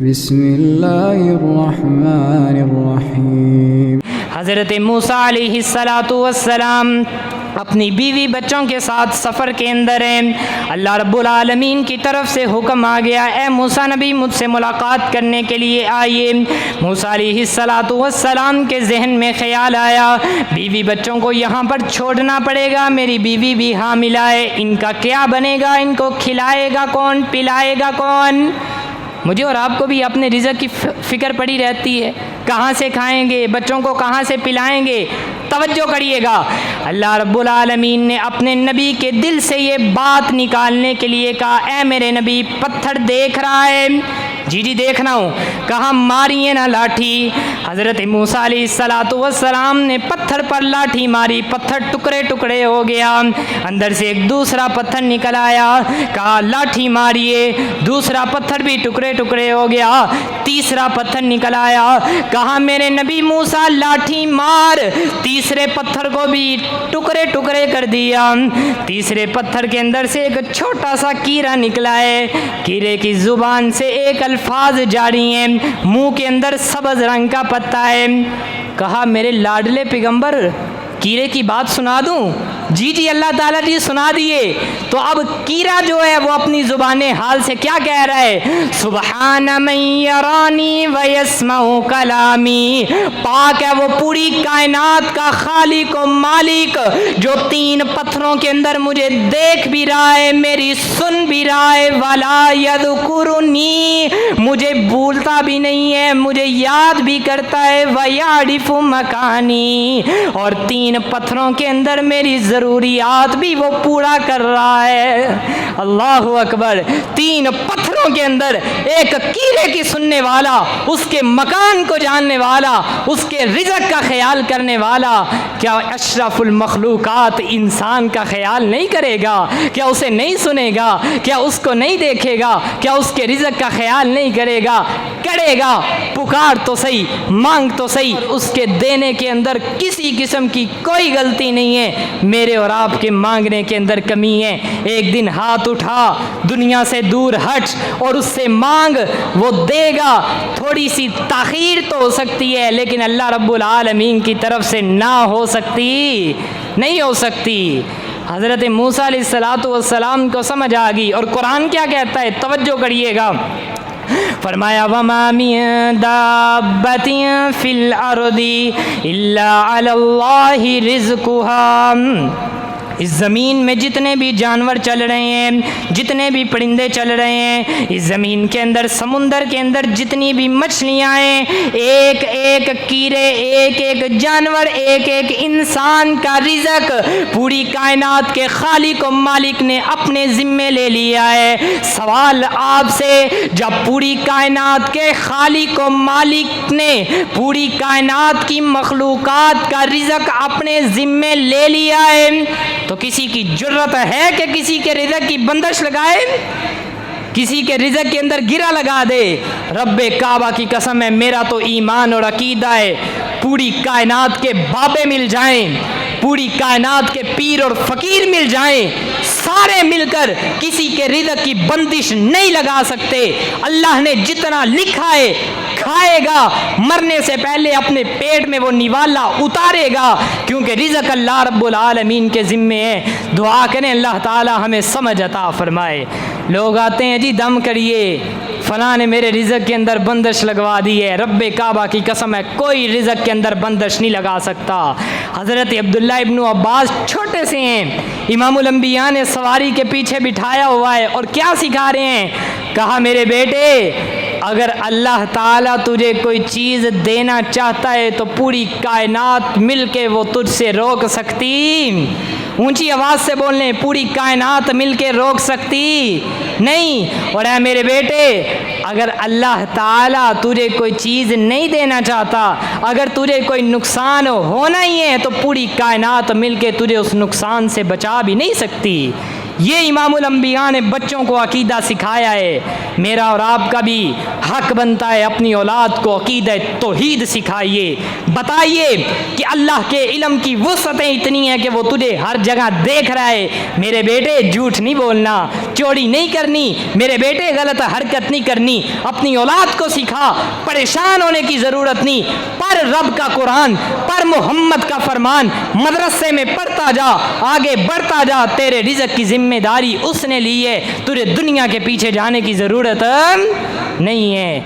بسم اللہ الرحمن الرحیم۔ حضرت موسیٰ علیہ السلام اپنی بیوی بچوں کے ساتھ سفر کے اندر ہیں۔ اللہ رب العالمین کی طرف سے حکم آ گیا، اے موسیٰ نبی مجھ سے ملاقات کرنے کے لیے آئیے۔ موسیٰ علیہ السلام کے ذہن میں خیال آیا، بیوی بچوں کو یہاں پر چھوڑنا پڑے گا، میری بیوی بھی حاملہ ہے، ان کا کیا بنے گا، ان کو کھلائے گا کون، پلائے گا کون؟ مجھے اور آپ کو بھی اپنے رزق کی فکر پڑی رہتی ہے، کہاں سے کھائیں گے، بچوں کو کہاں سے پلائیں گے۔ توجہ کریے گا، اللہ رب العالمین نے اپنے نبی کے دل سے یہ بات نکالنے کے لیے کہا، اے میرے نبی پتھر دیکھ رہا ہے؟ جی دیکھنا ہوں۔ کہا ماری نا لاٹھی۔ حضرت موسیٰ علیہ السلام نے پتھر پر لاٹھی ماری، پتھر ٹکڑے ٹکڑے ہو گیا، اندر سے ایک دوسرا پتھر نکل آیا۔ کہا لاٹھی ماریے، دوسرا پتھر بھی ٹکڑے ٹکڑے ہو گیا، تیسرا پتھر نکل آیا۔ کہا میرے نبی موسیٰ لاٹھی مار، تیسرے پتھر کو بھی ٹکڑے ٹکڑے کر دیا۔ تیسرے پتھر کے اندر سے ایک چھوٹا سا کیڑا نکلا ہے، کیڑے کی زبان سے ایک الفاظ جاری ہیں، منہ کے اندر سبز رنگ کا پتا ہے۔ کہا میرے لاڈلے پیغمبر کیڑے کی بات سنا دوں؟ جی اللہ تعالیٰ جی سنا دیے۔ تو اب کیڑا جو ہے وہ اپنی زبان حال سے کیا کہہ رہا ہے؟ سبحان من یرانی ویسمع کلامی، پاک ہے وہ پوری کائنات کا خالق و مالک جو تین پتھروں کے اندر مجھے دیکھ بھی رہا ہے، میری سن بھی رہا ہے، ولا یذکرنی، مجھے بھولتا بھی نہیں ہے، مجھے یاد بھی کرتا ہے، ویعرف مکانی، اور تین پتھروں کے اندر میری ضروریات بھی وہ پورا کر رہا ہے۔ اللہ اکبر، تین پتھروں کے اندر ایک کیڑے کی سننے والا، اس کے مکان کو جاننے والا، اس کے رزق کا خیال کرنے والا، کیا اشرف المخلوقات انسان کا خیال نہیں کرے گا؟ کیا اسے نہیں سنے گا؟ کیا اس کو نہیں دیکھے گا؟ کیا اس کے رزق کا خیال نہیں کرے گا؟ کرے گا، پکار تو صحیح، مانگ تو صحیح، اس کے دینے کے اندر کسی قسم کی کوئی غلطی نہیں ہے، میرے اور آپ کے مانگنے کے اندر کمی ہے۔ ایک دن ہاتھ اٹھا، دنیا سے دور ہٹ اور اس سے مانگ، وہ دے گا۔ تھوڑی سی تاخیر تو ہو سکتی ہے، لیکن اللہ رب العالمین کی طرف سے نہ ہو سکتی، نہیں ہو سکتی۔ حضرت موسیٰ علیہ السلام کو سمجھ آ گئی، اور قرآن کیا کہتا ہے؟ توجہ کریے گا، فرمایا وَمَا مِن دَابَّةٍ فِي الْأَرْضِ إِلَّا عَلَى اللَّهِ رِزْقُهَا، اس زمین میں جتنے بھی جانور چل رہے ہیں، جتنے بھی پرندے چل رہے ہیں، اس زمین کے اندر، سمندر کے اندر جتنی بھی مچھلیاں ہیں، ایک ایک کیڑے، ایک ایک جانور، ایک ایک انسان کا رزق پوری کائنات کے خالق و مالک نے اپنے ذمے لے لیا ہے۔ سوال آپ سے، جب پوری کائنات کے خالق و مالک نے پوری کائنات کی مخلوقات کا رزق اپنے ذمے لے لیا ہے، تو کسی کی جرت ہے کہ کسی کے رزق کی بندش لگائے، کسی کے رزق کے اندر گرا لگا دے؟ رب کعبہ کی قسم ہے، میرا تو ایمان اور عقیدہ ہے، پوری کائنات کے بابے مل جائیں، پوری کائنات کے پیر اور فقیر مل جائیں، سارے مل کر کسی کے رزق کی بندش نہیں لگا سکتے۔ اللہ نے جتنا لکھا ہے کھائے گا، مرنے سے پہلے اپنے پیٹ میں وہ نوالا اتارے گا، کیونکہ رزق اللہ رب العالمین کے ذمے ہے۔ دعا کریں اللہ تعالی ہمیں سمجھ عطا فرمائے۔ لوگ آتے ہیں جی دم کریے، فلاں نے میرے رزق کے اندر بندش لگوا دی ہے، رب کعبہ کی قسم ہے کوئی رزق کے اندر بندش نہیں لگا سکتا۔ حضرت عبداللہ ابن عباس چھوٹے سے ہیں، امام الانبیاء نے سواری کے پیچھے بٹھایا ہوا ہے، اور کیا سکھا رہے ہیں؟ کہا میرے بیٹے، اگر اللہ تعالیٰ تجھے کوئی چیز دینا چاہتا ہے تو پوری کائنات مل کے وہ تجھ سے روک سکتی؟ اونچی آواز سے بولنے، پوری کائنات مل کے روک سکتی نہیں۔ اور اے میرے بیٹے، اگر اللہ تعالیٰ تجھے کوئی چیز نہیں دینا چاہتا، اگر تجھے کوئی نقصان ہونا ہی ہے، تو پوری کائنات مل کے تجھے اس نقصان سے بچا بھی نہیں سکتی۔ یہ امام الانبیاء نے بچوں کو عقیدہ سکھایا ہے۔ میرا اور آپ کا بھی حق بنتا ہے اپنی اولاد کو عقیدہ توحید سکھائیے، بتائیے کہ اللہ کے علم کی وسعتیں اتنی ہیں کہ وہ تجھے ہر جگہ دیکھ رہا ہے۔ میرے بیٹے جھوٹ نہیں بولنا، چوری نہیں کرنی، میرے بیٹے غلط حرکت نہیں کرنی۔ اپنی اولاد کو سکھا، پریشان ہونے کی ضرورت نہیں، پر رب کا قرآن، پر محمد کا فرمان، مدرسے میں پڑھتا جا، آگے بڑھتا جا، تیرے رزق کی ذمہ داری اس نے لی ہے، تجھے دنیا کے پیچھے جانے کی ضرورت نہیں ہے۔